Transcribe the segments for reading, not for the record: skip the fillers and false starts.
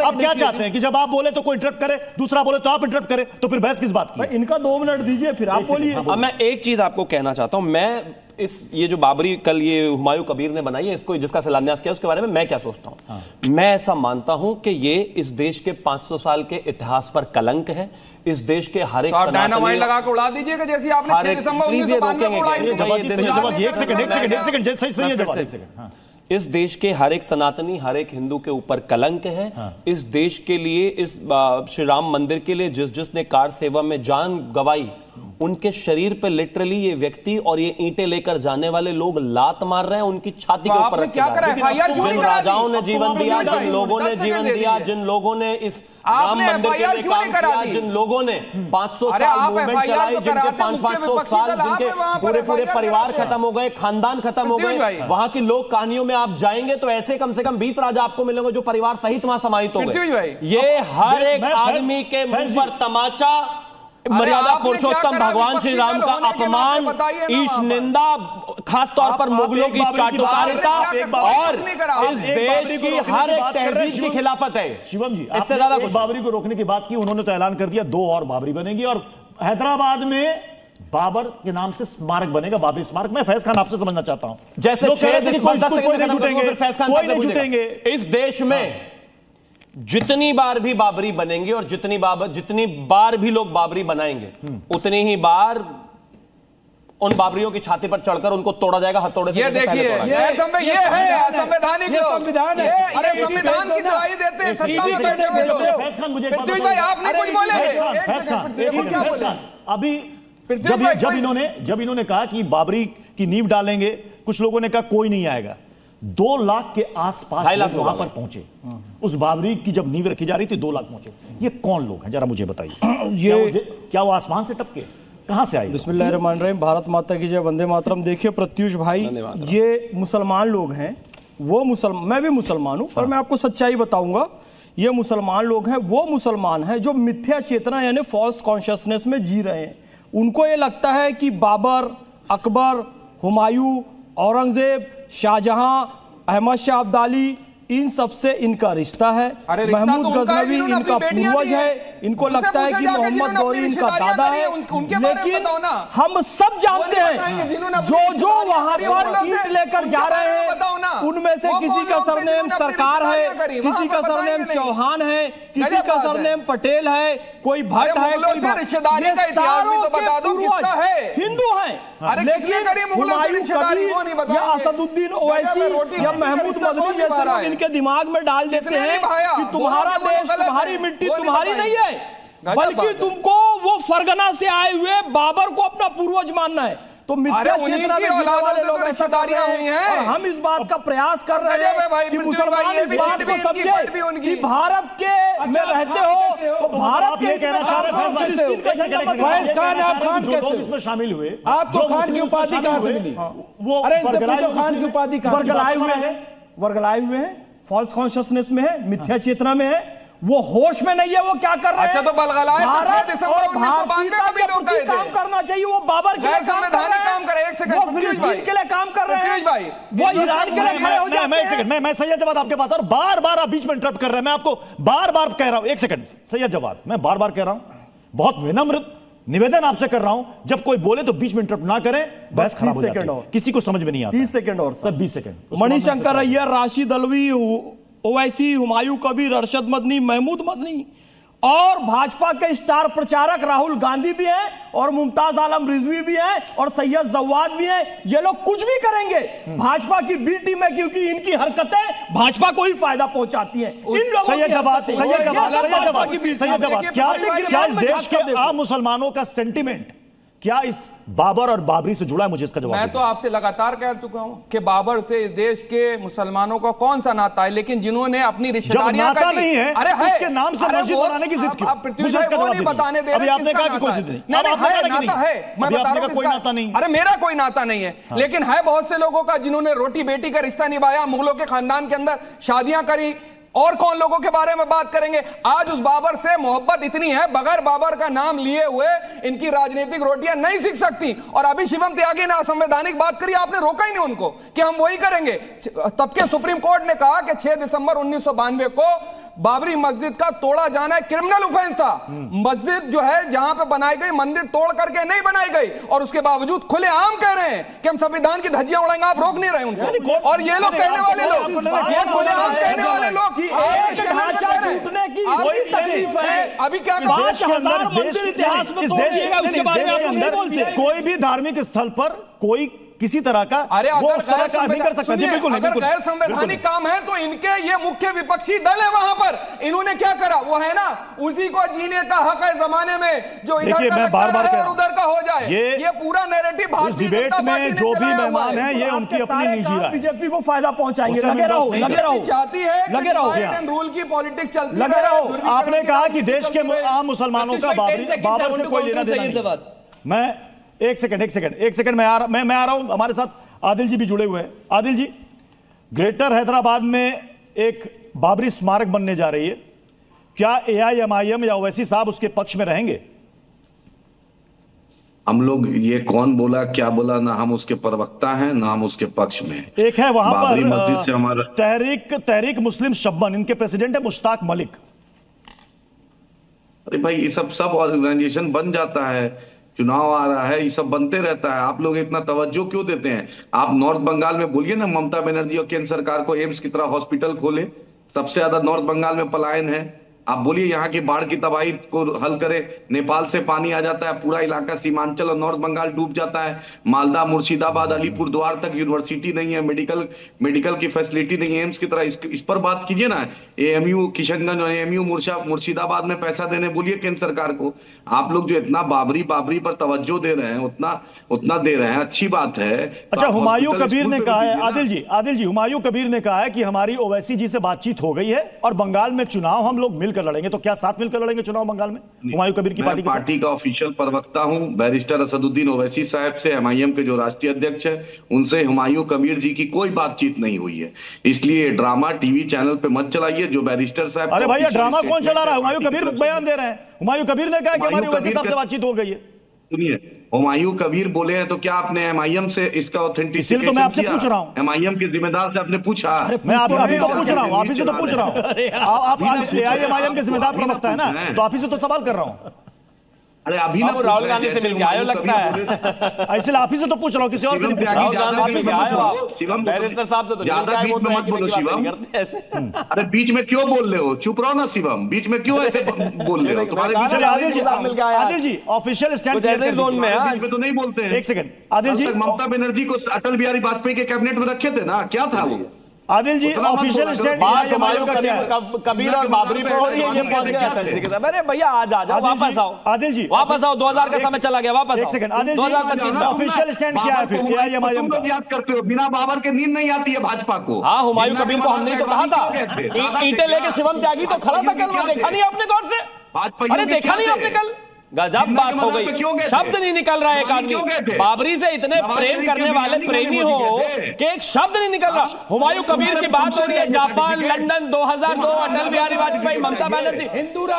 आप क्या चाहते हैं कि जब आप बोले तो कोई इंटरप्ट करे, दूसरा बोले तो आप इंटरप्ट करें, तो फिर बहस किस बात की? इनका 2 मिनट दीजिए, फिर आप बोलिए। अब मैं एक चीज आपको कहना चाहता हूं, मैं ये जो बाबरी कल ये हुमायूं कबीर ने बनाई है, इसको जिसका शिलान्यास किया, उसके बारे में मैं क्या सोचता हूं। मैं ऐसा मानता हूं कि ये इस देश के 500 साल के इतिहास पर कलंक है। इस देश के हर एक डायनामाइट लगा के उड़ा दीजिएगा, जैसे आपने 6 दिसंबर 1992 को उड़ाई। इस देश के हर एक सनातनी, हर एक हिंदू के ऊपर कलंक है। इस देश के लिए, इस श्री राम मंदिर के लिए जिसने कार सेवा में जान गंवाई, उनके शरीर पे लिटरली ये व्यक्ति और ये ईंटें लेकर जाने वाले लोग लात मार रहे हैं, उनकी छाती के ऊपर रख के। जिन राजाओं ने जीवन दिया, जिन लोगों ने जीवन दिया, जिन लोगों ने इस राम मंदिर के लिए काम किया, जिन लोगों ने 500 साल मूवमेंट चलाई, जिनके 500 साल, जिनके पूरे पूरे परिवार खत्म हो गए, खानदान खत्म हो गए, वहां की लोक कहानियों में आप जाएंगे तो ऐसे कम से कम 20 राजा आपको मिलेंगे जो परिवार सहित वहां समाहित हो गए। ये हर एक आदमी के मुंह पर तमाचा, मर्यादा पुरुषोत्तम भगवान श्री राम का अपमान, ईश निंदा, खासतौर पर मुगलों की चाटुकारिता और इस देश की हर एक तहजीब की खिलाफत है। शिवम जी, इससे ज्यादा कुछ बाबरी को रोकने की बात की, उन्होंने तो ऐलान कर दिया 2 और बाबरी बनेगी और हैदराबाद में बाबर के नाम से स्मारक बनेगा, बाबरी स्मारक। मैं फैज खान आपसे समझना चाहता हूं, जैसे 6 दिन नहीं जुटेंगे इस देश में जितनी बार भी बाबरी बनेंगे और जितनी बार भी लोग बाबरी बनाएंगे, उतनी ही बार उन बाबरियों की छाती पर चढ़कर उनको तोड़ा जाएगा, हथौड़े से। ये देखिए, ये है संवैधानिक लोग, संविधान है, अरे संविधान की दुहाई देते हैं सत्ता में बैठे हुए लोग। पृथ्वी भाई, आपने कुछ बोले अभी जब इन्होंने कहा कि बाबरी की नींव डालेंगे, कुछ लोगों ने कहा कोई नहीं आएगा। 2 लाख के आसपास वहां पर पहुंचे। उस बाबरी की जब नींव रखी जा रही थी 2 लाख पहुंचे। ये कौन लोग हैं, जरा मुझे बताइए। क्या वो आसमान से टपके, कहां से आए? बिस्मिल्लाहिर्रहमानिर्रहीम, भारत माता की जय, वंदे मातरम। देखिए प्रत्युष भाई, ये मुसलमान लोग हैं, वो मुसलमान, मैं भी मुसलमान हूं, पर मैं आपको सच्चाई बताऊंगा। ये मुसलमान लोग हैं, वो मुसलमान हैं जो मिथ्या चेतना यानी फॉल्स कॉन्शियसनेस में जी रहे हैं। उनको ये लगता है कि बाबर, अकबर, हुमायूं, औरंगजेब, शाहजहां, अहमद शाह अब्दाली, इन सबसे इनका रिश्ता है। महमूद गजनवी इनका पूर्वज है। इनको लगता है कि मोहम्मद गौरी इनका दादा है। लेकिन हम सब जानते हैं जो वहां पर ईंट लेकर जा रहे हैं, उनमें से किसी का सरनेम सरकार है, किसी का सरनेम चौहान है, किसी का सरनेम पटेल है, कोई भट्ट है, कोई रिश्तेदारी का इतिहास भी तो बता दो किसका है। हिंदू हैं, लेकिन हुमायूं कबीर या असदुद्दीन ओवैसी या महमूद मदनी जैसे लोग इनके दिमाग में डाल देते हैं कि तुम्हारा देश, तुम्हारी मिट्टी तुम्हारी नहीं है, बल्कि तुमको वो फरगना से आए हुए बाबर को अपना पूर्वज मानना है। तो मिथ्या चेतना में जीने वाले लोग ऐसा कर रहे हैं और हम इस बात का प्रयास कर रहे हैं कि मुसलमान इस बात को समझे कि भारत के में रहते हो तो भारत के इसमें शामिल हुए। आपको खान की उपाधि कहां से मिली? वो खान की उपाधि वर्गलाए हुए हैं, फॉल्स कॉन्शियसनेस में है, मिथ्या चेतना में है, वो होश में नहीं है। वो क्या कर रहे हैं? अच्छा, तो बलगलाए काम करना चाहिए। वो बाबर के लिए संवैधानिक काम करे। एक सेकंड, वो फिलिस्तीन के लिए काम कर रहे हैं भाई, वो ईरान के लिए खड़े हो जाते हैं। मैं सैयद जवाद आपके पास, और बार बार आप बीच में इंटरप्ट कर रहे हैं। मैं आपको बार बार कह रहा हूं, एक सेकंड सैयद जवाद, मैं बार बार कह रहा हूं, बहुत विनम्र निवेदन आपसे कर रहा हूं, जब कोई बोले तो बीच में इंटरप्ट ना करें। बस 30 सेकंड और, किसी को समझ में नहीं आता। 30 सेकंड और सर, 20 सेकंड। मणिशंकर अय्यर, राशिद अलवी, ओवैसी, हुमायूं कबीर, अरशद मदनी, महमूद मदनी और भाजपा के स्टार प्रचारक राहुल गांधी भी हैं और मुमताज आलम रिजवी भी हैं और सैयद जवाद भी हैं। ये लोग कुछ भी करेंगे भाजपा की बी टीम में, क्योंकि इनकी हरकतें भाजपा को ही फायदा पहुंचाती हैं। इन लोगों क्या इस देश के आम मुसलमानों का सेंटिमेंट क्या इस बाबर और बाबरी से जुड़ा है? मुझे इसका जवाब। मैं तो आपसे लगातार कह चुका हूं कि बाबर से इस देश के मुसलमानों का कौन सा नाता है, लेकिन जिन्होंने अपनी रिश्तेदारियां काटी नहीं है, अरे है, उसके नाम से मस्जिद बनाने की जिद क्यों? पृथ्वी भाई वो नहीं बताने दे रहे आपने कहा कि कोई जिद नहीं। नाता है, मैं बता रहा हूं कोई नाता नहीं। अरे मेरा कोई नाता नहीं है, लेकिन है बहुत से लोगों का जिन्होंने रोटी बेटी का रिश्ता निभाया, मुगलों के खानदान के अंदर शादियां करी। और कौन लोगों के बारे में बात करेंगे? आज उस बाबर से मोहब्बत इतनी है, बगैर बाबर का नाम लिए हुए इनकी राजनीतिक रोटियां नहीं सीख सकती। और अभी शिवम त्यागी ने असंवैधानिक बात करी, आपने रोका ही नहीं उनको कि हम वही करेंगे। तब के सुप्रीम कोर्ट ने कहा कि 6 दिसंबर 1992 को बाबरी मस्जिद का तोड़ा जाना क्रिमिनल ऑफेंस था। मस्जिद जो है जहां पे बनाई गई, मंदिर तोड़ करके नहीं बनाई गई, और उसके बावजूद खुलेआम कह रहे हैं कि हम संविधान की धज्जियां उड़ाएंगे। आप रोक नहीं रहे उनको। और ये लोग कहने वाले लोग, ये खुलेआम कहने वाले लोग अभी क्या कोई भी धार्मिक स्थल पर कोई किसी तरह का अरे वो अगर उस तरह का नहीं कर सकता। जी बिल्कुल, अगर गैर संवैधानिक काम है तो इनके ये मुख्य विपक्षी दल है वहां पर। इन्होंने क्या करा, वो है ना, उसी को जीने का हक है जमाने में, जो इधर का लगता रहे और उधर का हो जाए। ये पूरा नैरेटिव भारतीय जनता पार्टी ने जो भी मेहमान है ये उनकी अपनी निजी राय, बीजेपी को फायदा पहुंचाएंगे। लगे रहो चाहती है लगे रहो, रूल की पॉलिटिक्स चलती लगे रहो। आपने कहा कि देश के आम मुसलमानों का बाबर से कोई लेना देना नहीं। मैं एक सेकंड मैं आ रहा हूं। हमारे साथ आदिल जी भी जुड़े हुए हैं। आदिल जी, ग्रेटर हैदराबाद में एक बाबरी स्मारक बनने जा रही है, क्या एआईएमआईएम या ओवैसी साहब उसके पक्ष में रहेंगे? हम लोग ये कौन बोला क्या बोला, ना हम उसके प्रवक्ता हैं ना हम उसके पक्ष में। एक है वहां बाबरी पर मस्जिद से हमारा तहरीक मुस्लिम शब्बन, इनके प्रेसिडेंट है मुश्ताक मलिक। अरे भाई ये सब ऑर्गेनाइजेशन बन जाता है, चुनाव आ रहा है, ये सब बनते रहता है। आप लोग इतना तवज्जो क्यों देते हैं? आप नॉर्थ बंगाल में बोलिए ना, ममता बनर्जी और केंद्र सरकार को एम्स की तरह हॉस्पिटल खोले। सबसे ज्यादा नॉर्थ बंगाल में पलायन है। आप बोलिए यहाँ की बाढ़ की तबाही को हल करे। नेपाल से पानी आ जाता है, पूरा इलाका सीमांचल और नॉर्थ बंगाल डूब जाता है। मालदा, मुर्शिदाबाद, अलीपुर द्वार तक यूनिवर्सिटी नहीं है, मेडिकल की फैसिलिटी नहीं है एम्स की तरह। इस पर बात कीजिए ना। एएमयू किशनगंज और एएमयू मुर्शिदाबाद में पैसा देने बोलिए केंद्र सरकार को। आप लोग जो इतना बाबरी पर तवज्जो दे रहे हैं, उतना दे रहे हैं, अच्छी बात है। अच्छा, हुमायूं कबीर ने कहा है, आदिल जी हुमायूं कबीर ने कहा है कि हमारी ओवैसी जी से बातचीत हो गई है और बंगाल में चुनाव हम लोग मिलकर लड़ेंगे। तो क्या साथ मिलकर लड़ेंगे चुनाव बंगाल में हुमायूं कबीर की पार्टी? पार्टी का ऑफिशियल प्रवक्ता हूं, बैरिस्टर असदुद्दीन ओवैसी साहब से, एमआईएम के जो राष्ट्रीय अध्यक्ष हैं, उनसे हुमायूं कबीर जी की कोई बातचीत नहीं हुई है। इसलिए ड्रामा टीवी चैनल पे मत चलाइए। जो बैरिस्टर साहब, अरे भैया ड्रामा कौन चला रहा है? हुमायूं कबीर बयान दे रहे हैं। हुमायूं कबीर ने कहा कि हमारी ओवैसी साहब से बातचीत हो गई है। सुनिए, हुमायूं कबीर बोले हैं तो क्या आपने एमआईएम से इसका ऑथेंटिसिटी तो मैं आपसे पूछ रहा हूं, एमआईएम के जिम्मेदार से आपने पूछा? मैं आपसे तो पूछ रहा हूं, आप ही से तो पूछ रहा हूं। आप एआईएमआईएम के जिम्मेदार प्रवक्ता है ना, तो आप ही से तो सवाल कर रहा हूं। अरे अभी ना राहुल गांधी से मिलके आए हो लगता है। ऐसे आप ही से तो पूछ रहा हूं, किसी और से नहीं पूछ रहा हूं। शिवम बैरिस्टर साहब से तो ज्यादा बीच में मत बोलो शिवम। अरे बीच में क्यों बोल रहे हो? चुप रहो ना शिवम, बीच में क्यों ऐसे बोल रहे हो? तुम्हारे बीच में आदिल जी ऑफिशियल स्टैंड जोन में बीच में तो नहीं बोलते हैं। एक सेकंड आदिल जी, ममता बनर्जी को अटल बिहारी वाजपेयी के कैबिनेट में रखे थे ना, क्या था वो? आदिल जी ऑफिशियल स्टैंड बात हुमायूं कबीर और बाबरी पे हो रही है, ये पहुंच गया। अरे भैया आ जाओ, वापस आओ आदिल जी, वापस आओ। 2000 का समय चला गया, वापस एक सेकंड आदिल जी, 2025 में ऑफिशियल स्टैंड क्या है फिर एआईएमआईएम का? याद करते हो, बिना बाबर के नींद नहीं आती है भाजपा को। हाँ, हुमायूं कबीर को हमने तो कहा था, ईंटें लेके शिवम त्यागी तो खड़ा था कल, वो देखा नहीं आपने गौर से? अरे देखा नहीं आपने कल? गजब बात हो गई, शब्द नहीं निकल रहा है। एक आदमी बाबरी से इतने प्रेम करने वाले प्रेमी हो कि एक शब्द नहीं निकल रहा। हुमायूं कबीर की बात हो रही है, जापान, लंदन, 2002, अटल बिहारी वाजपेयी, ममता बनर्जी।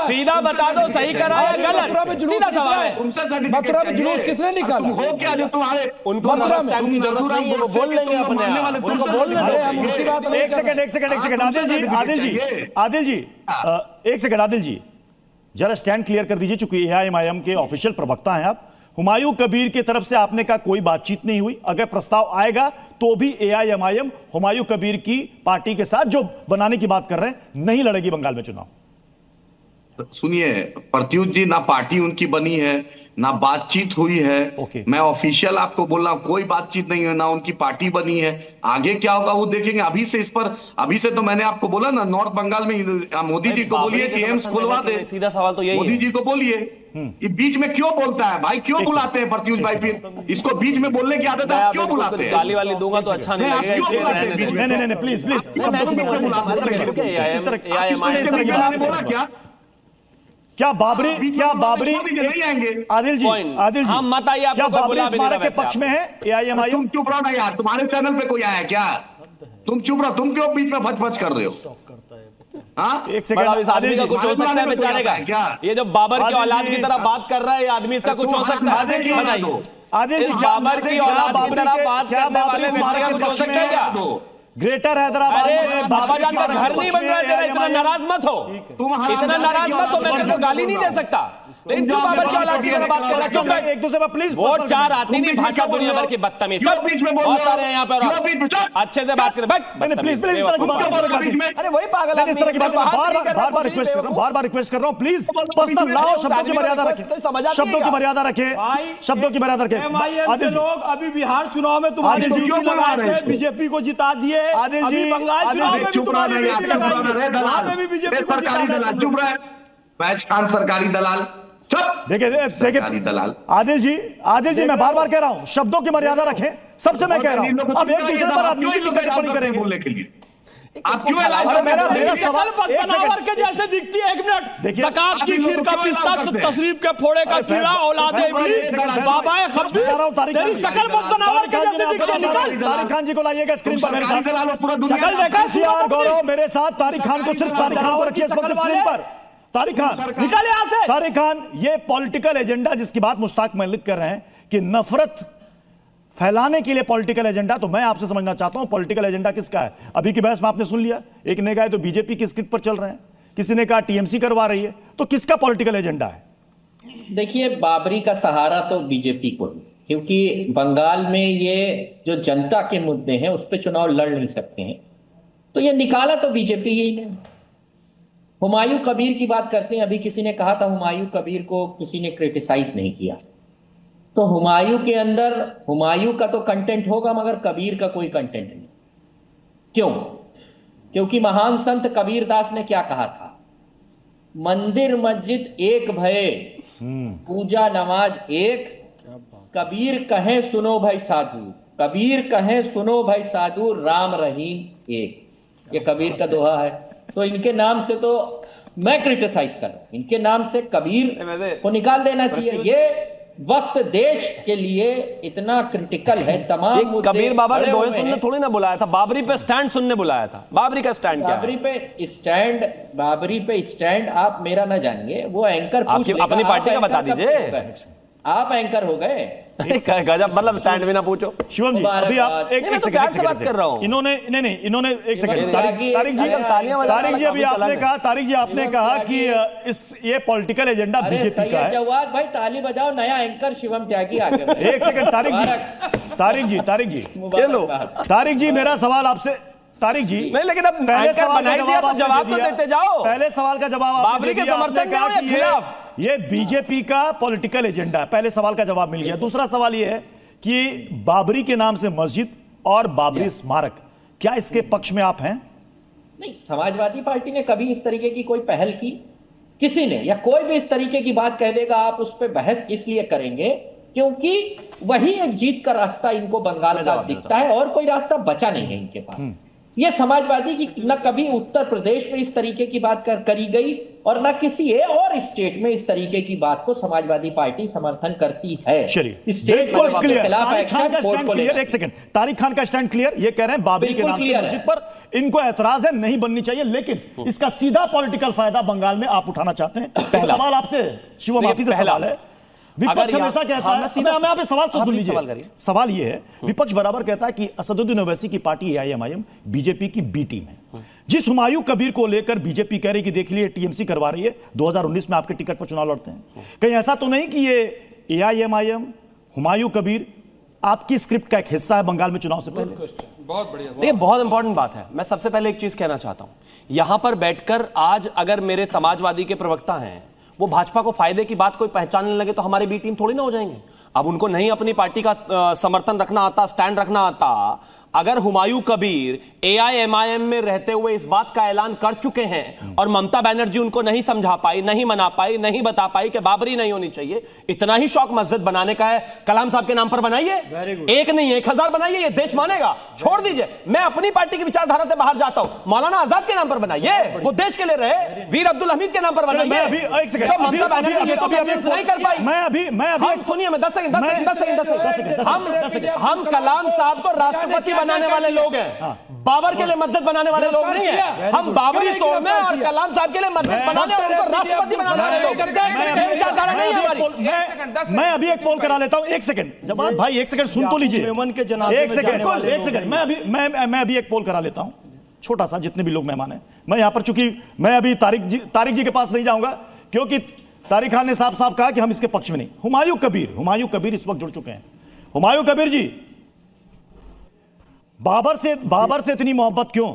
सीधा बता दो, सही करा या गलत? सीधा सवाल है। मथुरा में जुलूस किसने निकाला? हो क्या जो तुम्हारे उनको टाइम की जरूरत नहीं है, वो बोल लेंगे अपने आप, उनको बोलने दो। एक सेकंड आदिल जी एक सेकंड आदिल जी, जरा स्टैंड क्लियर कर दीजिए, चूंकि एआईएमआईएम के ऑफिशियल प्रवक्ता हैं आप। हुमायूं कबीर की तरफ से आपने कहा कोई बातचीत नहीं हुई, अगर प्रस्ताव आएगा तो भी एआईएमआईएम हुमायूं कबीर की पार्टी के साथ जो बनाने की बात कर रहे हैं नहीं लड़ेगी बंगाल में चुनाव। सुनिए प्रत्युष जी, ना पार्टी उनकी बनी है ना बातचीत हुई है। मैं ऑफिशियल आपको बोल रहा हूं, कोई बातचीत नहीं है, ना उनकी पार्टी बनी है। आगे क्या होगा वो देखेंगे। अभी से तो मैंने आपको बोला ना, नॉर्थ बंगाल में मोदी जी को बोलिए कि एम्स खुलवा दे। सीधा सवाल तो यही है, मोदी जी को बोलिए। ये बीच में क्यों बोलता है भाई? क्यों बुलाते हैं प्रत्युष भाई? फिर इसको बीच में बोलने की आदत है, क्यों बुलाते हैं? गाली वाली दूंगा तो अच्छा नहीं लगेगा। नहीं प्लीज क्या बाबरी नहीं आएंगे? आदिल जी हम मत आइए, क्या बाबरी स्मारक के पक्ष में है एआईएमआईएम? तुम चुप रहो ना यार, तुम्हारे चैनल पे कोई आया क्या? तुम चुप रहो, तुम क्यों बीच में फच कर रहे हो? हाँ, एक सेकंड, इस आदमी का कुछ हो सकता है बेचारे का? ये जो बाबर की औलाद की तरह बात कर रहा है, आदमी इसका कुछ हो सकता है? आदिल जी, बाबर की औलाद की तरह बात करने वाले व्यक्ति का कुछ हो सकता है क्या? ग्रेटर हैदराबाद अरे बाबा जान का घर नहीं बन रहा है तेरा, इतना नाराज मत हो, इतना नाराज मत हो, मैं तेरे को गाली नहीं दे सकता, लेकिन तू बाबर की औलाद की तरह बात कर रहा है। चुप रह, एक दूसरे पर प्लीज वोट चार आती नहीं, भाषा दुनिया भर की बदतमीज बहुत सारे हैं यहाँ पर, अच्छे से बात करें प्लीज प्लीज अरे वही पागल इस तरह की बात बार बार रिक्वेस्ट कर रहा हूं, बार बार रिक्वेस्ट कर रहा हूं, प्लीज पर्सनल लाओ, शब्दों की मर्यादा रखें, शब्दों की मर्यादा रखें, शब्दों की मर्यादा रखें। एमआईएम के लोग अभी बिहार चुनाव में तुम्हारी ड्यूटी लगा के बीजेपी को जिता दिए, आदिल जी, बंगाल चुनाव में भी तुम्हारी ड्यूटी लगाई, वहां पे भी बीजेपी को सरकारी दलाल चुप रहे, फैज खान सरकारी दलाल चुप। देखिए दलाल आदिल जी मैं बार बार कह रहा हूं, शब्दों की मर्यादा रखें, सबसे मैं कह रहा हूं। अब एक दूसरे पर आप नीति की टिप्पणी करेंगे बोलने के लिए आप क्यों मेरा सवाल के जैसे दिखती है, 1 मिनट देखिए, ज़कात की खीर का पिस्ता, तशरीफ के फोड़े का कीड़ा, औलादे इब्लीस, बाबाए खब्बीस, तेरी शक्ल बस बनावर के जैसे दिखती है। निकल, तारिक खान जी को लाइएगा स्क्रीन पर मेरे साथ, शक्ल देखा सीआर गौरव मेरे साथ, तारिक खान को सिर्फ तारिक खान को रखिए स्क्रीन पर। तारिक खान निकल यहाँ से। तारिक खान, ये पॉलिटिकल एजेंडा जिसकी बात मुश्ताक मलिक कर रहे हैं कि नफरत फैलाने के लिए पॉलिटिकल एजेंडा, तो मैं आपसे समझना चाहता हूं पॉलिटिकल एजेंडा किसका है। अभी की बहस में आपने सुन लिया, एक ने कहा तो बीजेपी की स्क्रिप्ट पर चल रहे हैं, किसी ने कहा टीएमसी करवा रही है, तो किसका पॉलिटिकल एजेंडा है? देखिए, बाबरी का सहारा तो बीजेपी को ही, क्योंकि बंगाल में ये जो जनता के मुद्दे हैं उस पर चुनाव लड़ नहीं सकते हैं, तो ये निकाला तो बीजेपी ही ने। हुमायूं कबीर की बात करते हैं, अभी किसी ने कहा था हुमायूं कबीर को किसी ने क्रिटिसाइज नहीं किया, तो हुमायूं के अंदर हुमायूं का तो कंटेंट होगा मगर कबीर का कोई कंटेंट नहीं। क्यों? क्योंकि महान संत कबीर दास ने क्या कहा था, मंदिर मस्जिद एक भये, पूजा नमाज एक, कबीर कहे सुनो भाई साधु, कबीर कहे सुनो भाई साधु, राम रहीम एक। ये कबीर का दोहा है, तो इनके नाम से तो मैं क्रिटिसाइज कर रहा हूं, इनके नाम से कबीर को निकाल देना चाहिए। ये वक्त देश के लिए इतना क्रिटिकल है, तमाम मुद्दे कबीर बाबा ने दोहे खड़े हुए सुनने हैं। थोड़ी ना बुलाया था, बाबरी पे स्टैंड सुनने बुलाया था। बाबरी का स्टैंड क्या है? बाबरी पे स्टैंड आप मेरा ना जानिए, वो एंकर पूछ आपकी लेगा, अपनी पार्टी आप का बता एंकर कब दीजिए। से हो गए? आप एंकर हो गए? गजब, मतलब स्टैंड भी ना पूछो। शिवम जी अभी आप एक मैं तो प्यार से बात कर रहा हूं। इन्होंने एक सेकंड, तारिक जी अभी आपने अलग कहा, तारिक जी आपने कहा कि ये पॉलिटिकल एजेंडा अरे बीजेपी का सैयद है। जवाद भाई ताली बजाओ, नया एंकर शिवम त्यागी आ गया। एक सेकंड तारिक जी मेरा सवाल आपसे, तारिक जी नहीं, लेकिन अब पहले सवाल सवाल का बनाई दिया तो जवाब तो देते जाओ। पहले सवाल का जवाब आपने बाबरी दे के दिया, समर्थन आपने कहा में हो या कि खिलाफ? ये बीजेपी का पॉलिटिकल एजेंडा है। पहले सवाल का जवाब मिल गया। दूसरा सवाल ये है कि बाबरी के नाम से मस्जिद और बाबरी स्मारक, क्या इसके पक्ष में आप हैं? नहीं, समाजवादी पार्टी ने कभी इस तरीके की कोई पहल की? किसी ने, या कोई भी इस तरीके की बात कह देगा आप उस पर बहस इसलिए करेंगे क्योंकि वही एक जीत का रास्ता इनको बंगाल का दिखता है और कोई रास्ता बचा नहीं है इनके पास। ये समाजवादी की न कभी उत्तर प्रदेश में इस तरीके की बात करी गई और न किसी और स्टेट में इस तरीके की बात को समाजवादी पार्टी समर्थन करती है। चलिए, स्टेट को इसके खिलाफ एक्शन कोर्ट को लेना। एक सेकंड, तारिक खान का स्टैंड क्लियर, ये कह रहे हैं बाबरी के नाम से मस्जिद पर इनको ऐतराज है, नहीं बननी चाहिए, लेकिन इसका सीधा पॉलिटिकल फायदा बंगाल में आप उठाना चाहते हैं। सवाल आपसे शिवम, आपसे सवाल है, विपक्ष हमेशा कहता है, मैं आप सवाल तो सुन लीजिए, सवाल ये है, विपक्ष बराबर कहता है कि असदुद्दीन ओवैसी की पार्टी एआईएमआईएम बीजेपी की बी टीम है। जिस हुमायूं कबीर को लेकर बीजेपी कह रही कि देख लिए टीएमसी करवा रही है, 2019 में आपके टिकट पर चुनाव लड़ते हैं, कहीं ऐसा तो नहीं कि ये एआईएमआईएम हुमायूं कबीर आपकी स्क्रिप्ट का एक हिस्सा है बंगाल में चुनाव से पहले? बहुत बढ़िया, ये बहुत इंपॉर्टेंट बात है। मैं सबसे पहले एक चीज कहना चाहता हूं, यहां पर बैठकर आज अगर मेरे समाजवादी के प्रवक्ता हैं वो भाजपा को फायदे की बात कोई पहचानने लगे तो हमारी बी टीम थोड़ी ना हो जाएंगे। अब उनको नहीं अपनी पार्टी का समर्थन रखना आता, स्टैंड रखना आता। अगर हुमायूं कबीर एआईएमआईएम में रहते हुए इस बात का ऐलान कर चुके हैं और ममता बनर्जी उनको नहीं समझा पाई, नहीं मना पाई, नहीं बता पाई कि बाबरी नहीं होनी चाहिए, इतना ही शौक मस्जिद बनाने का है, कलाम साहब के नाम पर बनाइए, एक नहीं 1000 बनाइए, ये देश मानेगा। छोड़ दीजिए, मैं अपनी पार्टी की विचारधारा से बाहर जाता हूं, मौलाना आजाद के नाम पर बनाइए, वो देश के लिए रहे, वीर अब्दुल हमीद के नाम पर बनाइए, जो ममता बनर्जी ये तो कन्विंस नहीं कर पाई। मैं अभी हम सुनिए, मैं 10 सेकंड। हम कलाम साहब को राष्ट्रपति बनाने वाले लोग हैं, बाबर के लिए मस्जिद बनाने वाले लोग नहीं है। हम बाबरी तोड़ने और कलाम साहब के लिए मस्जिद बनाने और उनको राष्ट्रपति बनाने वाले लोग हैं। मैं अभी एक पोल करा लेता हूं, एक सेकंड जवाब भाई, एक सेकंड सुन तो लीजिए, एक सेकंड मैं अभी एक पोल करा लेता हूं छोटा सा, जितने भी लोग मेहमान हैं। मैं यहां पर, चूंकि मैं अभी तारिक जी के पास नहीं जाऊंगा, क्योंकि तारिक खान ने साफ साफ कहा कि हम इसके पक्ष में नहीं। हुमायूं कबीर इस वक्त जुड़ चुके हैं। हुमायूं कबीर जी, बाबर से इतनी मोहब्बत क्यों?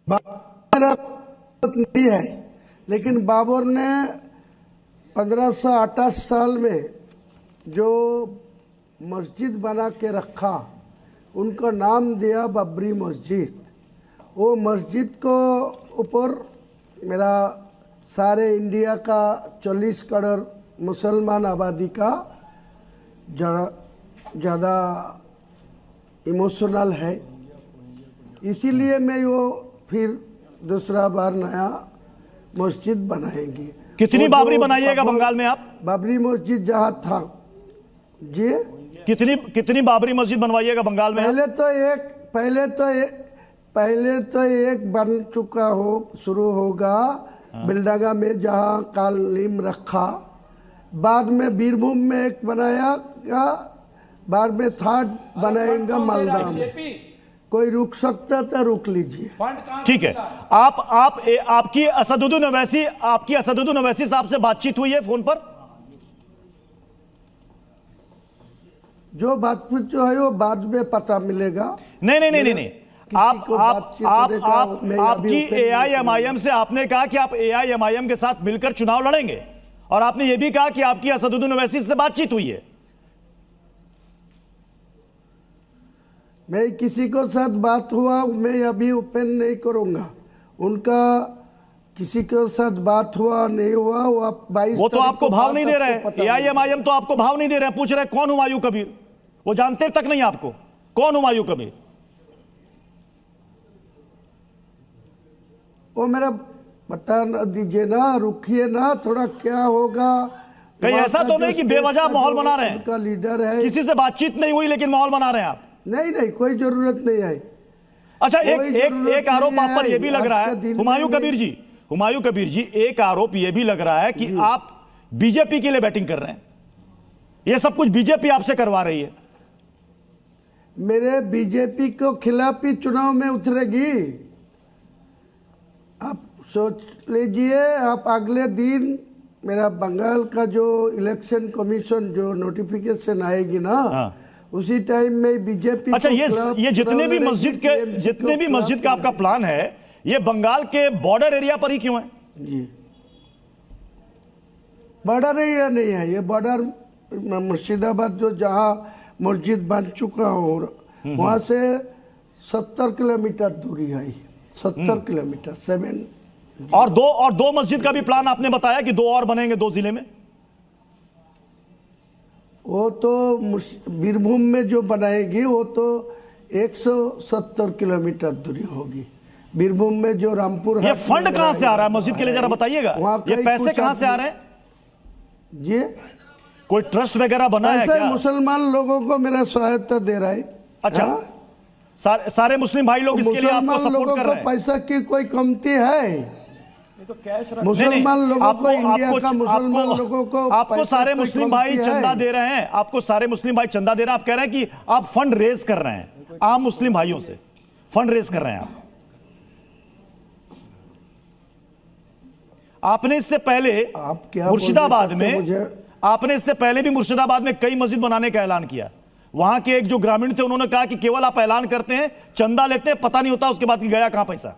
नहीं है, लेकिन बाबर ने 1528 साल में जो मस्जिद बना के रखा, उनका नाम दिया बाबरी मस्जिद। वो मस्जिद को ऊपर मेरा सारे इंडिया का 40 करोड़ मुसलमान आबादी का ज़्यादा इमोशनल है, इसीलिए मैं वो फिर दूसरा बार नया मस्जिद बनाएंगे। कितनी बाबरी बनाइएगा बंगाल में आप? बाबरी मस्जिद जहाँ था जी, कितनी बाबरी मस्जिद बनवाइएगा बंगाल में? पहले तो एक बन चुका हो, शुरू होगा बिल्डागा में जहाँ कालीम रखा, बाद में बीरभूम में एक बनाया, बाद में थर्ड बनाएगा मालदा में। कोई रुक सकता था, रुक लीजिए। ठीक है, आपकी असदुद्दीन ओवैसी साहब से बातचीत हुई है फोन पर? जो बातचीत जो है वो बाद में पता मिलेगा। नहीं, आपकी AIMIM से आपने कहा कि आप AIMIM के साथ मिलकर चुनाव लड़ेंगे, और आपने ये भी कहा कि आपकी असदुद्दीन ओवैसी से बातचीत हुई है। मैं किसी को साथ बात हुआ, मैं अभी ओपन नहीं करूंगा। उनका किसी के साथ बात हुआ नहीं हुआ, वो आप 22 वो तो आपको भाव नहीं दे रहे हैं। AIMIM तो आपको भाव नहीं दे रहे हैं, पूछ रहे हैं कौन हुमायूं कबीर, वो जानते तक नहीं आपको कौन हुमायूं कबीर। वो मेरा बता दीजिए ना, रुकिए ना थोड़ा, क्या होगा। कहीं ऐसा तो नहीं कि बेवजह माहौल बना रहे हैं? उनका लीडर है, किसी से बातचीत नहीं हुई लेकिन माहौल बना रहे हैं आप? नहीं, कोई जरूरत नहीं है। अच्छा, एक आरोप आप पर यह भी लग रहा है हुमायूं कबीर जी, एक आरोप यह भी लग रहा है कि आप बीजेपी के लिए बैटिंग कर रहे हैं। यह सब कुछ बीजेपी आपसे करवा रही है। मेरे बीजेपी को खिलाफ ही चुनाव में उतरेगी, आप सोच लीजिए। आप अगले दिन मेरा बंगाल का जो इलेक्शन कमीशन जो नोटिफिकेशन आएगी ना, उसी टाइम में बीजेपी। अच्छा, ये जितने भी मस्जिद का आपका प्लान है, ये बंगाल के बॉर्डर एरिया पर ही क्यों है? जी, बॉर्डर एरिया नहीं है, ये बॉर्डर मुर्शिदाबाद जो जहाँ मस्जिद बन चुका हो, वहां से 70 किलोमीटर दूरी है, 70 किलोमीटर 7। और दो मस्जिद का भी प्लान आपने बताया कि 2 और बनेंगे 2 जिले में। वो तो बीरभूम में जो बनाएगी वो तो 170 किलोमीटर दूरी होगी। बीरभूम में जो रामपुर, ये फंड कहां से आ रहा है मस्जिद के लिए, जरा बताइएगा। ये पैसे कहां से आ रहे हैं जी? कोई ट्रस्ट वगैरह बना है क्या? मुसलमान लोगों को मेरा सहायता दे रहा है। अच्छा, सारे मुस्लिम भाई लोग इसके लिए आपको सपोर्ट कर रहे हैं? पैसा की कोई कमती है? तो मुसलमान लोगों को, इंडिया का मुसलमान लोगों को आपको सारे मुस्लिम भाई चंदा दे रहे हैं, आपको सारे मुस्लिम भाई चंदा दे रहे हैं। आप कह रहे हैं कि आप फंड रेज कर रहे हैं, आम मुस्लिम भाइयों से फंड रेज कर रहे हैं आप। आपने इससे पहले मुर्शिदाबाद में, आपने इससे पहले भी मुर्शिदाबाद में कई मस्जिद बनाने का ऐलान किया। वहां के एक जो ग्रामीण थे, उन्होंने कहा कि केवल आप ऐलान करते हैं, चंदा लेते हैं, पता नहीं होता उसके बाद कि गया कहां पैसा।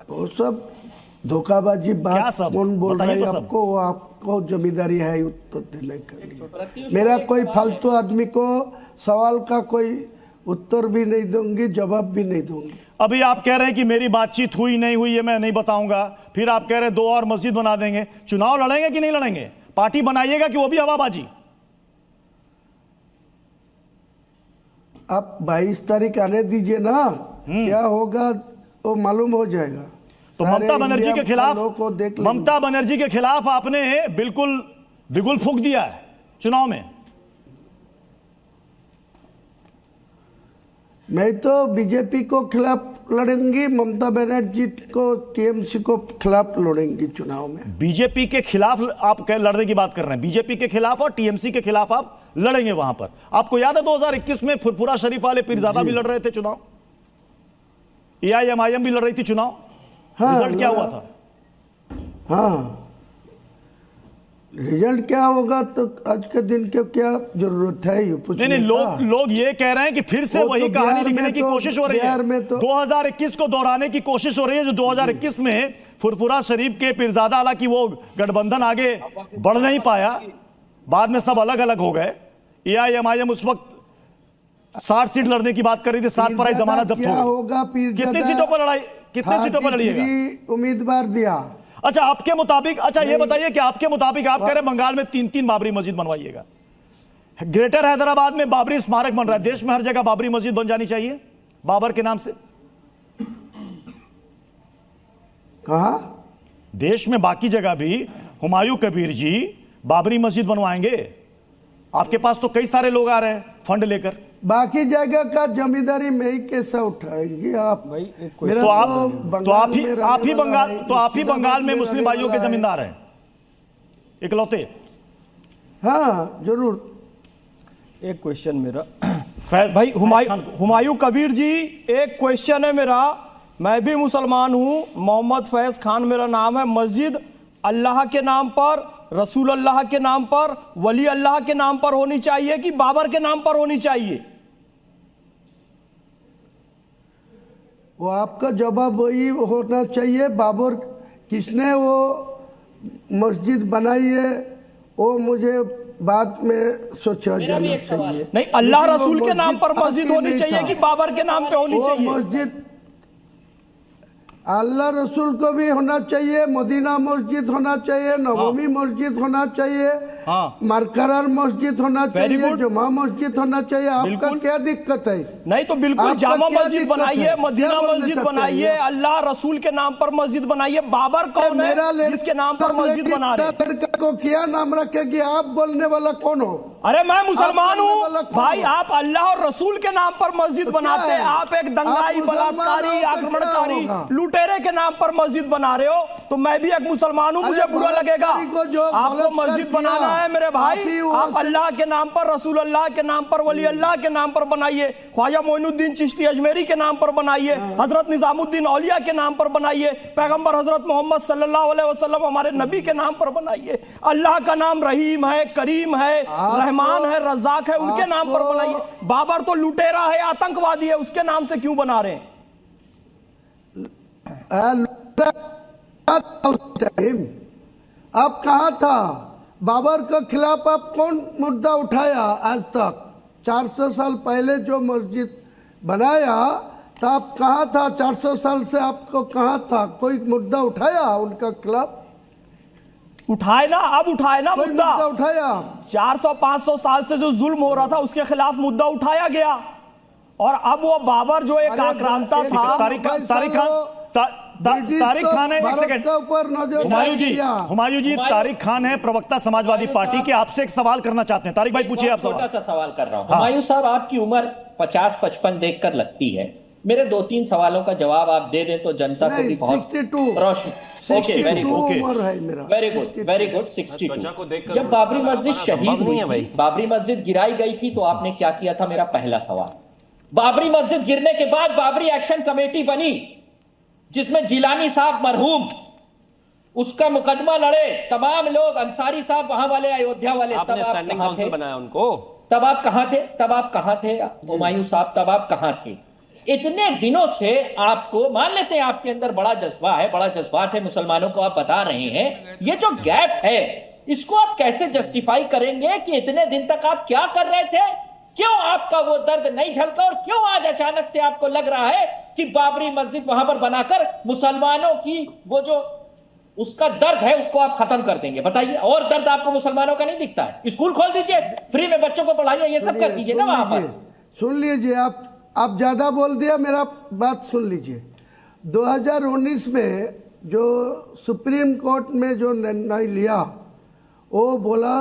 वो सब धोखाबाजी बात कौन बोल रहा है आपको? वो आपको जिम्मेदारी है उत्तर देने के। मेरा कोई फालतू आदमी को सवाल का कोई उत्तर भी नहीं दूंगी, जवाब भी नहीं दूंगी। अभी आप कह रहे हैं कि मेरी बातचीत हुई नहीं हुई है मैं नहीं बताऊंगा, फिर आप कह रहे हैं 2 और मस्जिद बना देंगे। चुनाव लड़ेंगे कि नहीं लड़ेंगे? पार्टी बनाइएगा कि वो भी हवाबाजी? आप 22 तारीख आने दीजिए ना, क्या होगा वो मालूम हो जाएगा। तो सारे ममता बनर्जी इंडिया के खिलाफ, वालों को देख लेंगे। ममता बनर्जी के खिलाफ आपने बिल्कुल बिगुल फूंक दिया है चुनाव में। मैं तो बीजेपी को खिलाफ लड़ेंगी, ममता बनर्जी को टीएमसी को खिलाफ लड़ेंगी चुनाव में। बीजेपी के खिलाफ आप लड़ने की बात कर रहे हैं, बीजेपी के खिलाफ और टीएमसी के खिलाफ आप लड़ेंगे वहां पर। आपको याद है 2021 में फुरफुरा शरीफ वाले पीरजादा भी लड़ रहे थे चुनाव, एआईएमआईएम भी लड़ रही थी चुनाव। हाँ, रिजल्ट क्या हुआ था? हाँ, रिजल्ट क्या होगा तो आज के दिन के क्या जरूरत है ये पूछने नहीं, का? लोग ये कह रहे हैं कि फिर से वो वही तो कहानी बिहार लिखने में की तो- कोशिश हो रही बिहार है। में तो 2021 को दोहराने की कोशिश हो रही है, जो 2021 में फुरफुरा शरीफ के पीरजादा, हालांकि वो गठबंधन आगे बढ़ नहीं पाया, बाद में सब अलग अलग हो गए। एआईएमआईएम उस वक्त 60 सीट लड़ने की बात कर रही थी, 7 पर आई जमानत जब्त क्या हो होगा? गई। कितनी सीटों पर लड़ाई, कितनी सीटों पर लड़िएगा? उम्मीदवार दिया। अच्छा, आपके मुताबिक, अच्छा ये बताइए कि आपके मुताबिक आप कह रहे हैं बंगाल में 3-3 बाबरी मस्जिद बनवाइएगा, ग्रेटर हैदराबाद में बाबरी स्मारक बन रहा है, देश में हर जगह बाबरी मस्जिद बन जानी चाहिए बाबर के नाम से। कहा? देश में बाकी जगह भी हुमायूं कबीर जी बाबरी मस्जिद बनवाएंगे। आपके पास तो कई सारे लोग आ रहे हैं फंड लेकर। बाकी जगह का जिम्मेदारी में ही कैसे उठाएंगे आप? भाई तो आप ही बंगाल में मुस्लिम भाइयों के जमींदार हैं इकलौते। हाँ जरूर। एक क्वेश्चन मेरा भाई हुमायूं कबीर जी, एक क्वेश्चन है मेरा। मैं भी मुसलमान हूं, मोहम्मद फैज खान मेरा नाम है। मस्जिद अल्लाह के नाम पर, रसूल अल्लाह के नाम पर, वली अल्लाह के नाम पर होनी चाहिए कि बाबर के नाम पर होनी चाहिए? वो आपका जवाब वही होना चाहिए। बाबर किसने वो मस्जिद बनाई है वो मुझे बाद में सोचा जाना चाहिए। नहीं, अल्लाह रसूल के नाम पर मस्जिद होनी चाहिए कि बाबर के नाम पे होनी चाहिए? मस्जिद अल्लाह रसूल को भी होना चाहिए, मदीना मस्जिद होना चाहिए, नवमी मस्जिद होना चाहिए, मरकरार मस्जिद होना चाहिए, जुमा मस्जिद होना चाहिए। आपका क्या दिक्कत है? नहीं तो बिल्कुल जामा मस्जिद बनाइए, मदीना मस्जिद बनाइए, अल्लाह रसूल के नाम पर मस्जिद बनाइए। बाबर कौन है जिसके नाम पर मस्जिद बना रहे? लड़का को क्या नाम रखेगी? आप बोलने वाला कौन हो? अरे मैं मुसलमान हूँ भाई। आप अल्लाह और रसूल के नाम पर मस्जिद बनाते हैं, आप एक दंगाई, बलात्कारी, आक्रमणकारी, लुटेरे के नाम पर मस्जिद बना रहे हो, तो मैं भी एक मुसलमान हूँ, मुझे बुरा लगेगा। आपको मस्जिद बनाना है मेरे भाई, आप अल्लाह के नाम पर, रसूल अल्लाह के नाम पर, वली अल्लाह के नाम पर बनाइए, ख्वाजा मोइनुद्दीन चिश्ती अजमेरी के नाम पर बनाइए, हजरत निजामुद्दीन औलिया के नाम पर बनाइए, पैगंबर हजरत मोहम्मद सल्लल्लाहु अलैहि वसल्लम हमारे नबी के नाम पर बनाइए। अल्लाह का नाम रहीम है, करीम है, रहमान है, रज़ाक है, उनके नाम पर बनाइए। बाबर तो लुटेरा है, आतंकवादी है, उसके नाम से क्यों बना रहे हैं? आप कहाँ था? बाबर के खिलाफ आप कौन मुद्दा उठाया आज तक? 400 साल पहले जो मस्जिद बनाया था, आप कहाँ था? 400 साल से आपको कहाँ था? कोई मुद्दा उठाया उनका खिलाफ? उठाए ना, अब उठाए ना मुद्दा उठाया। 400-500 साल से जो जुल्म हो रहा था उसके खिलाफ मुद्दा उठाया गया, और अब वो बाबर जो एक आक्रांता था। तारिक खान है, एक सेकंड, हुमायूं जी, तारिक खान है, प्रवक्ता समाजवादी पार्टी के, आपसे एक सवाल करना चाहते हैं। तारिक भाई पूछिए। आप छोटा सा सवाल कर रहा हूं। हुमायूं साहब, आपकी उम्र 50-55 देखकर लगती है। मेरे 2-3 सवालों का जवाब आप दे दें तो जनता को भी बहुत रोशनी। Okay, very good 62। जब बाबरी मस्जिद शहीद हुई थी, बाबरी मस्जिद गिराई गई थी, तो आपने क्या किया था? मेरा पहला सवाल। बाबरी मस्जिद गिरने के बाद बाबरी एक्शन कमेटी बनी, जिसमें जिलानी साहब मरहूम, उसका मुकदमा लड़े तमाम लोग, अंसारी साहब वहां वाले, अयोध्या वाले। आपने स्टैंडिंग काउंसिल बनाया उनको। तब आप कहां थे? हुमायूं साहब, तब आप कहां थे? इतने दिनों से आपको, मान लेते हैं आपके अंदर बड़ा जज्बा है, बड़ा जज्बात है, मुसलमानों को आप बता रहे हैं, ये जो गैप है इसको आप कैसे जस्टिफाई करेंगे कि इतने दिन तक आप क्या कर रहे थे? क्यों आपका वो दर्द नहीं झलका, और क्यों आज अचानक से आपको लग रहा है कि बाबरी मस्जिद वहां पर बनाकर मुसलमानों की वो जो उसका दर्द है उसको आप खत्म कर देंगे? बताइए, और दर्द आपको मुसलमानों का नहीं दिखता है? स्कूल खोल दीजिए, फ्री में बच्चों को पढ़ाइए, ये सब कर दीजिए ना वहां पर। सुन लीजिए, आप ज़्यादा बोल दिया, मेरा बात सुन लीजिए। 2019 में जो सुप्रीम कोर्ट में जो निर्णय लिया, वो बोला,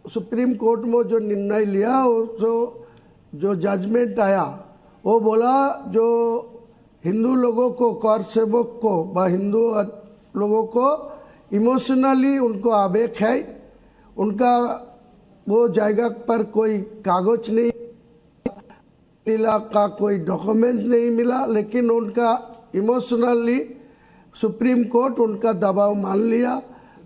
सुप्रीम कोर्ट में जो निर्णय लिया, जो जजमेंट आया, वो बोला जो हिंदू लोगों को, कर सेवक को व हिंदू लोगों को इमोशनली उनको आवेग है, उनका वो जगह पर कोई कागज नहीं मिला, का कोई डॉक्यूमेंट्स नहीं मिला, लेकिन उनका इमोशनली सुप्रीम कोर्ट उनका दबाव मान लिया।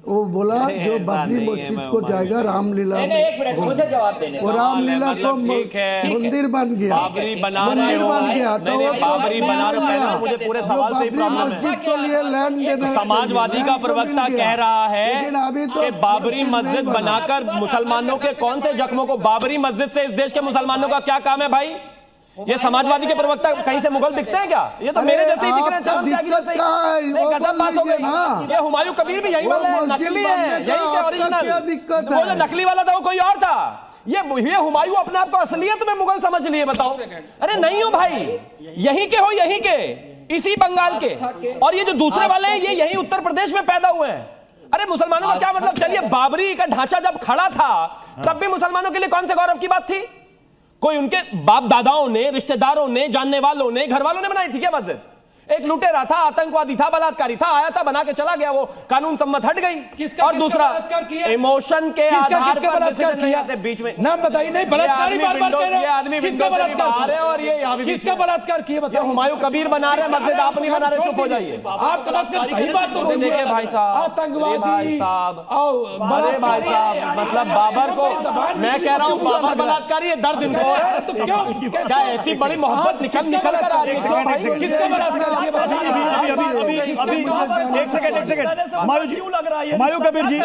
वो बोला जो बाबरी मस्जिद को जाएगा रामलीला, एक मिनट मुझे जवाब देने, वो रामलीला को मंदिर बन गया, बाबरी बना मंदिर बन गया, तो वो बाबरी बना रहे हो। मुझे पूरे सवाल से प्रॉब्लम है। मस्जिद के लिए लैंड देना, समाजवादी का प्रवक्ता कह रहा है कि बाबरी मस्जिद बना। बनाकर मुसलमानों के कौन से जख्मों को, बाबरी मस्जिद से इस देश के मुसलमानों का क्या काम है भाई? ये समाजवादी के प्रवक्ता कहीं से मुगल दिखते हैं क्या? ये तो मेरे जैसे ही दिख रहे हैं। ये हुमायूं कबीर भी यही वाला है, नकली है, यही के ओरिजिनल। वो जो नकली वाला था वो कोई और था। ये हुमायूं अपने आप को असलियत में मुगल समझ लिए, बताओ। अरे नहीं हो भाई, यहीं के हो, यहीं के, इसी बंगाल के। और ये जो दूसरे वाले हैं, ये यही उत्तर प्रदेश में पैदा हुए हैं। अरे मुसलमानों का क्या मतलब? चलिए, बाबरी का ढांचा जब खड़ा था तब भी मुसलमानों के लिए कौन से गौरव की बात थी? कोई उनके बाप दादाओं ने, रिश्तेदारों ने, जानने वालों ने, घर वालों ने बनाई थी क्या मस्जिद? एक लुटेरा था, आतंकवादी था, बलात्कारी था, आया था, बना के चला गया, वो कानून सम्मत हट गई। और दूसरा, इमोशन के आधार पर बलात्कार किया बीच में। नाम बताइए। नहीं, बलात्कारी बार-बार कह रहे हैं। किसका बलात्कार है? और ये यहाँ भी किसका बलात्कार किया बताओ? हुमायूं कबीर बना रहे, मस्जिद आप नहीं बना रहे, चुप हो जाइए। आप कम से कम सही बात तो देखिए भाई साहब, आतंकवादी साहब, अरे भाई साहब, मतलब बाबर को मैं कह रहा हूँ बाबर बलात्कारी है, दर्द इनको है। तो क्यों क्या ऐसी बड़ी मोहब्बत निकल कर आ रही है? किसका बलात्कार? एक सेकंड हुमायूं कबीर जी,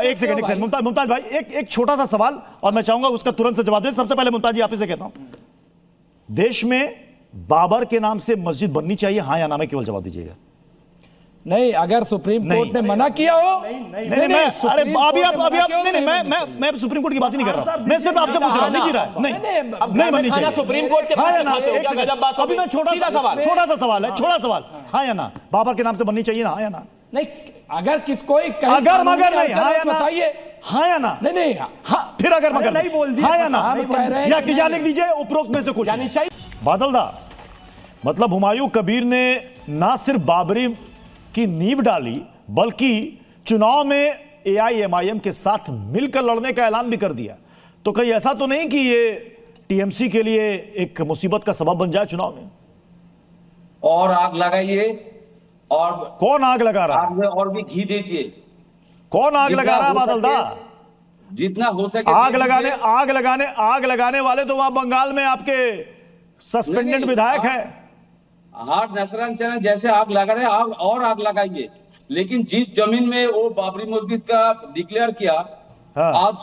एक सेकंड मुमताज भाई, एक छोटा सा सवाल, और मैं चाहूंगा उसका तुरंत से जवाब दें। सबसे पहले मुमताज जी, आप से कहता हूं, देश में बाबर के नाम से मस्जिद बननी चाहिए, हाँ या ना में केवल जवाब दीजिएगा। नहीं, अगर सुप्रीम कोर्ट ने मना किया हो। नहीं, मैं अरे अभी आप नहीं, मैं सुप्रीम कोर्ट की बात ही नहीं कर रहा, मैं सिर्फ आपसे पूछ रहा हूं, नहीं रहा, नहीं बननी चाहिए सुप्रीम कोर्ट के हाँ या ना? अभी मैं छोटा सा सवाल है, छोटा सवाल, हाँ या ना, बाबर के नाम से बननी चाहिए ना, हाँ या ना? नहीं, अगर किसको अगर मगर नहीं, हाँ या ना बताइए, हाँ या ना? नहीं, हाँ, फिर अगर मगर नहीं बोल दिया, हाँ या ना? या लिख दीजिए उपरोक्त में से कुछ यानी चाहिए। बादल दा, मतलब हुमायूं कबीर ने ना सिर्फ बाबरी की नींव डाली, बल्कि चुनाव में एआईएमआईएम के साथ मिलकर लड़ने का ऐलान भी कर दिया। तो कहीं ऐसा तो नहीं कि ये टीएमसी के लिए एक मुसीबत का सबब बन जाए चुनाव में? और आग लगाइए, और कौन आग लगा रहा है? आग में और भी घी दीजिए। कौन आग लगा रहा है बादल दा? जितना हो सके आग लगाने वाले तो वहां बंगाल में आपके सस्पेंडेड विधायक है। हार्ट नसरान चैनल जैसे आग लगा रहे, आग और आग लगाइए। लेकिन जिस जमीन में वो बाबरी मस्जिद का डिक्लेयर किया, हाँ। आज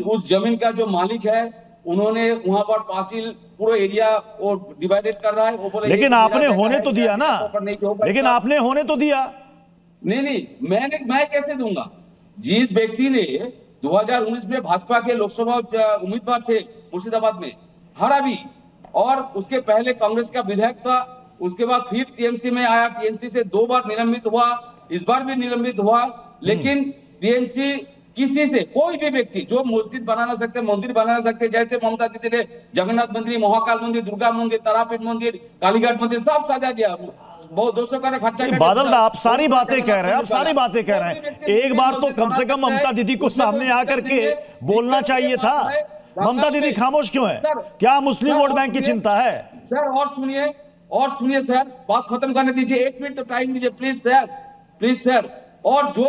उस जमीन का जो मालिक है, उन्होंने वहां पर पांचिल पूरा एरिया वो डिवाइडेड कर रहा है। लेकिन आपने होने तो दिया ना, लेकिन आपने होने तो दिया। नहीं, मैं कैसे दूंगा? जिस व्यक्ति ने 2019 में भाजपा के लोकसभा उम्मीदवार थे मुर्शिदाबाद में, हरा भी, और उसके पहले कांग्रेस का विधायक था, उसके बाद फिर टीएमसी में आया, टीएमसी से 2 बार निलंबित हुआ, इस बार भी निलंबित हुआ। लेकिन टीएमसी किसी से, कोई भी व्यक्ति जो मस्जिद बनाना सकते, मंदिर बनाना सकते, जैसे ममता दीदी ने जगन्नाथ मंदिर, महाकाल मंदिर, दुर्गा मंदिर, तारापीठ मंदिर, कालीघाट मंदिर सब सजा दिया, बहुत 200 का खर्चा। बादल दा, आप सारी बातें कह रहे हैं, एक बार तो कम से कम ममता दीदी को सामने आकर के बोलना चाहिए था। ममता दीदी खामोश क्यों है? क्या मुस्लिम वोट बैंक की चिंता है? सर और सुनिए सर, बात खत्म करने दीजिए, 1 मिनट तो टाइम दीजिए प्लीज सर। और जो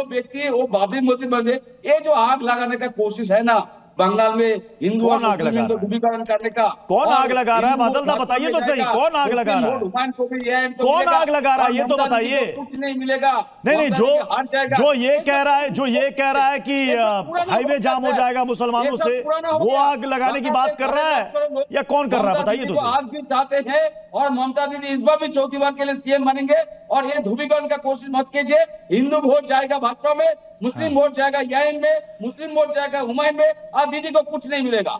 व्यक्ति वो बाबरी मस्जिद बने, ये जो आग लगाने का कोशिश है ना बंगाल में, हिंदू और मुस्लिम को ध्रुवीकरण करने का, कौन आग लगा रहा है? बादल दा बताइए तो सही, कौन आग लगा रहा है? कौन आग लगा रहा है ये तो बताइए। कुछ नहीं मिलेगा। नहीं, जो ये कह रहा है कि हाईवे जाम हो जाएगा मुसलमानों से, वो आग लगाने की बात कर रहा है या कौन कर रहा है बताइए तो। आग भी चाहते हैं, और ममता दीदी इस बार भी चौथी बार के लिए सीएम बनेंगे, और ये ध्रुवीकरण का कोशिश मत कीजिए। हिंदू वोट जाएगा भाजपा में, मुस्लिम वोट जाएगा याइन में, मुस्लिम वोट जाएगा हुमायूं में, और दीदी को कुछ नहीं मिलेगा।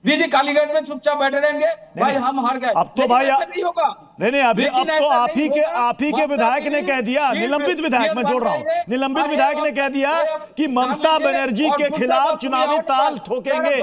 दीदी कालीगढ़ में चुपचाप बैठे रहेंगे भाई हम हार गए। अब तो भाई नहीं होगा। नहीं अभी अब तो आप ही के विधायक ने कह दिया, निलंबित विधायक, मैं जोड़ रहा हूं, निलंबित विधायक ने कह दिया कि ममता बनर्जी के खिलाफ चुनावी ताल ठोकेंगे।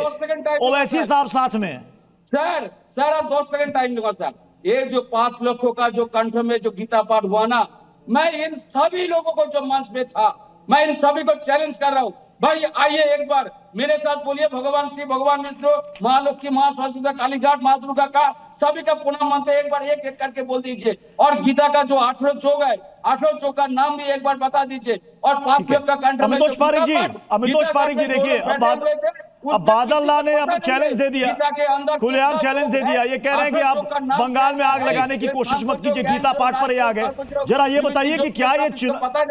ओवैसी साहब साथ में। सर आप 2 सेकंड टाइम दूंगा सर। ये जो 5 लोगों का जो कंठ में जो गीता पाठ हुआ ना, मैं इन सभी लोगों को जो मंच में था, मैं इन सभी को चैलेंज कर रहा हूं भाई, आइए एक बार मेरे साथ बोलिए भगवान शिव, भगवान विष्णु, महालक्ष्मी, मां सरस्वती, कालीघाट, मां दुर्गा का सभी का पुनः मंत्र एक बार एक एक करके बोल दीजिए। और गीता का जो 8 चौक है, 8 चौक का नाम भी एक बार बता दीजिए। और 5 लोग का कंठ में अमितोष पारिक जी देखिए, अब बादल ला ने अब चैलेंज दे दिया, खुलेआम चैलेंज दे दिया। ये कह रहे हैं कि आप बंगाल में आग लगाने की कोशिश मत कीजिए, गीता पाठ पर ही आ गए। जरा ये बताइए कि क्या ये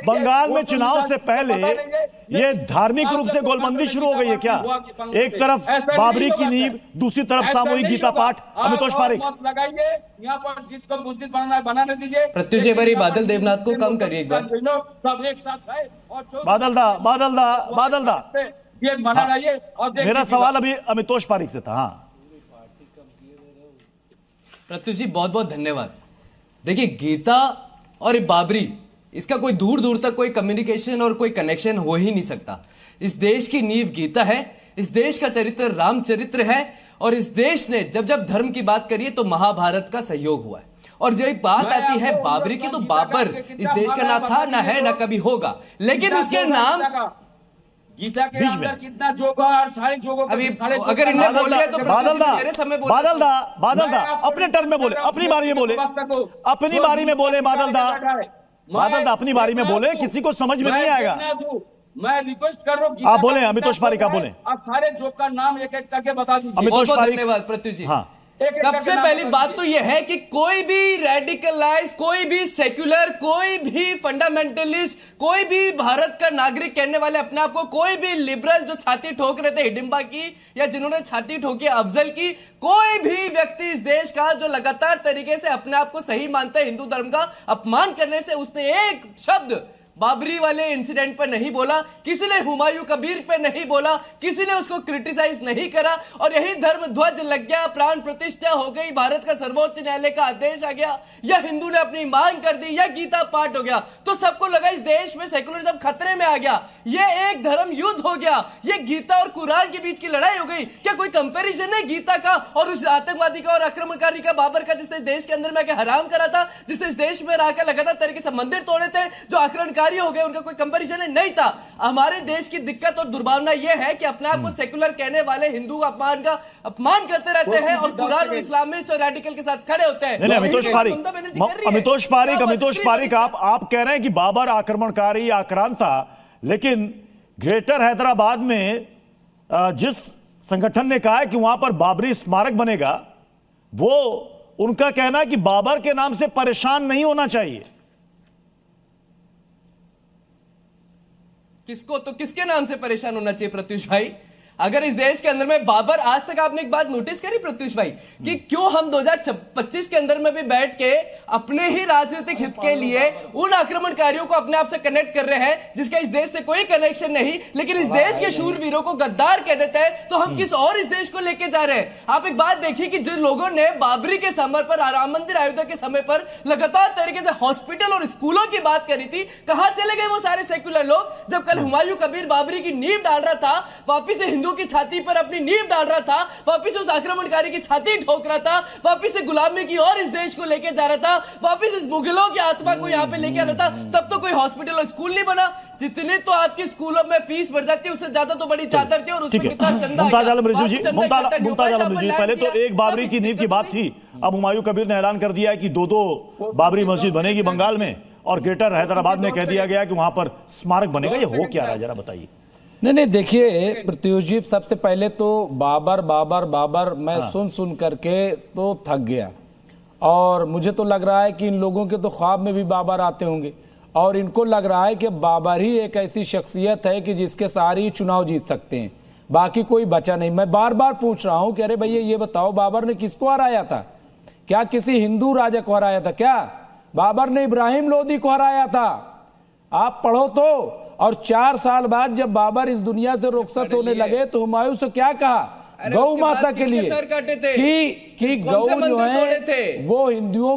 बंगाल में चुनाव से पहले ये धार्मिक रूप से गोलबंदी शुरू हो गई है क्या? एक तरफ बाबरी की नींव, दूसरी तरफ सामूहिक गीता पाठ। अमितोष पारिक लगाइए यहाँ पर, जिसको बुजदिल बनाने दीजिए। प्रत्युष एक बार बादल देवनाथ को कम करिए एक बार। सब एक साथ है और बादल दा ये बना रहिए। और मेरा सवाल अभी अमितोष पारिक से था। हाँ प्रत्युष जी बहुत बहुत धन्यवाद। देखिए गीता और बाबरी, इसका कोई दूर दूर तक कोई कम्युनिकेशन और कोई कनेक्शन हो ही नहीं सकता। इस देश की नींव गीता है, इस देश का चरित्र रामचरित्र है, और इस देश ने जब जब धर्म की बात करी है तो महाभारत का सहयोग हुआ है। और जब बात आती है बाबरी की, तो बाबर इस देश का ना था, ना है, ना कभी होगा, लेकिन उसके नाम गीता के अंदर कितना जोग है और सारे जोगों अभी अगर इन्हें बोल लिया तो मेरे समय बादल दा अपने टर्म में बोले, अपनी बारी में बोले, अपनी बारी में बोले। बादल दा अपनी बारी में बोले, किसी को समझ में नहीं आएगा। मैं रिक्वेस्ट कर रहा हूँ, आप बोले अमितोष पारिक, आप बोले। आप सारे जोग का नाम एक एक करके बता दीजिए। अमितोष पारिक, धन्यवाद प्रत्युष जी। हाँ सबसे पहली बात तो यह है कि कोई भी रेडिकलाइज, कोई भी सेक्युलर, कोई भी फंडामेंटलिस्ट, कोई भी भारत का नागरिक कहने वाले अपने आप को, कोई भी लिबरल जो छाती ठोक रहे थे हिडिंबा की, या जिन्होंने छाती ठोकी अफजल की, कोई भी व्यक्ति इस देश का जो लगातार तरीके से अपने आप को सही मानता है, हिंदू धर्म का अपमान करने से उसने एक शब्द बाबरी वाले इंसिडेंट पर नहीं बोला, किसी ने हुमायूं कबीर पे नहीं बोला, किसी ने उसको क्रिटिसाइज नहीं करा, और यही धर्म ध्वज लग गया, प्राण प्रतिष्ठा हो गई, भारत का सर्वोच्च न्यायालय का आदेश आ गया, या हिंदू ने अपनी मांग कर दी, या गीता पाठ हो गया, तो सबको लगा इस देश में सेकुलरिज्म खतरे में आ गया, ये एक धर्म युद्ध हो गया, ये गीता और कुरान के बीच की लड़ाई हो गई। क्या कोई कंपैरिजन है गीता का और उस आतंकवादी का और आक्रमणकारी का, बाबर का, जिसने देश के अंदर में आके हराम करा था, जिसने इस देश में रहकर लगातार तरीके से मंदिर तोड़े थे, जो आक्रमणकारी हो गए, उनका कोई कंपैरिजन नहीं था। हमारे देश की दिक्कत और दुर्भावना यह है कि अपने आप को सेकुलर कहने वाले हिंदू अपमान का अपमान करते रहते हैं और कुरान और इस्लामिस्ट और रेडिकल के साथ खड़े होते हैं। अमितोष पारिक आप कह रहे हैं कि बाबर आक्रमणकारी आक्रांत था, लेकिन ग्रेटर हैदराबाद में जिस संगठन ने कहा है कि वहां पर बाबरी स्मारक बनेगा, वो उनका कहना है कि बाबर के नाम से परेशान नहीं होना चाहिए। किसको, तो किसके नाम से परेशान होना चाहिए प्रत्युष भाई? अगर इस देश के अंदर में बाबर, आज तक आपने एक बात नोटिस करी प्रत्युष भाई, कि क्यों हम 2025 के अंदर में भी बैठ के अपने ही राजनीतिक हित के लिए उन आक्रमणकारियों को अपने आप से कनेक्ट कर रहे हैं जिसका इस देश से कोई कनेक्शन नहीं, लेकिन इस देश के शूरवीरों को गद्दार कह देते हैं, तो हम किस और इस देश को लेके जा रहे हैं? आप एक बात देखिए कि जिन लोगों ने बाबरी के समय पर, राम मंदिर अयोध्या के समय पर लगातार तरीके से हॉस्पिटल और स्कूलों की बात करी थी, कहां चले गए वो सारे सेक्युलर लोग? जब कल हुमायूं कबीर बाबरी की नींव डाल रहा था, वापिस से की छाती पर अपनी नींव डाल रहा था, वापिस उस आक्रमणकारी की छाती ठोक रहा था, वापिस से गुलामी की और इस देश को लेके जा रहा था, वापिस इस मुगलों की आत्मा को यहाँ पे लेके आ रहा था, तब तो कोई हॉस्पिटल और स्कूल नहीं बना। जितने तो आपके स्कूलों में फीस बढ़ जाती है, उससे ज्यादा तो बड़ी चादर थी और उसमें कितना चंदा। मुमताज आलम रिजवी जी, पहले तो एक बाबरी की नींव की बात थी, अब हुमायूं कबीर ने ऐलान कर दिया है कि 2 बाबरी मस्जिद बनेगी बंगाल में, और ग्रेटर हैदराबाद में कह दिया गया कि वहां पर स्मारक बनेगा। ये हो क्या रहा है, जरा बताइए। नहीं देखिए प्रत्युष जी, सबसे पहले तो बाबर मैं सुन करके तो थक गया, और मुझे तो लग रहा है कि इन लोगों के तो ख्वाब में भी बाबर आते होंगे, और इनको लग रहा है कि बाबर ही एक ऐसी शख्सियत है कि जिसके सहारे ही चुनाव जीत सकते हैं, बाकी कोई बचा नहीं। मैं बार बार पूछ रहा हूं कि अरे भैया ये बताओ, बाबर ने किसको हराया था? क्या किसी हिंदू राजा को हराया था क्या? बाबर ने इब्राहिम लोदी को हराया था, आप पढ़ो तो। और 4 साल बाद जब बाबर इस दुनिया से रुखसत होने लगे तो हुमायूं से क्या कहा? अरे गौ उसके बाद माता के किसके लिए सर काटे थे? कि कौन गौ से जो मंदिर तोड़े है थे? वो हिंदुओं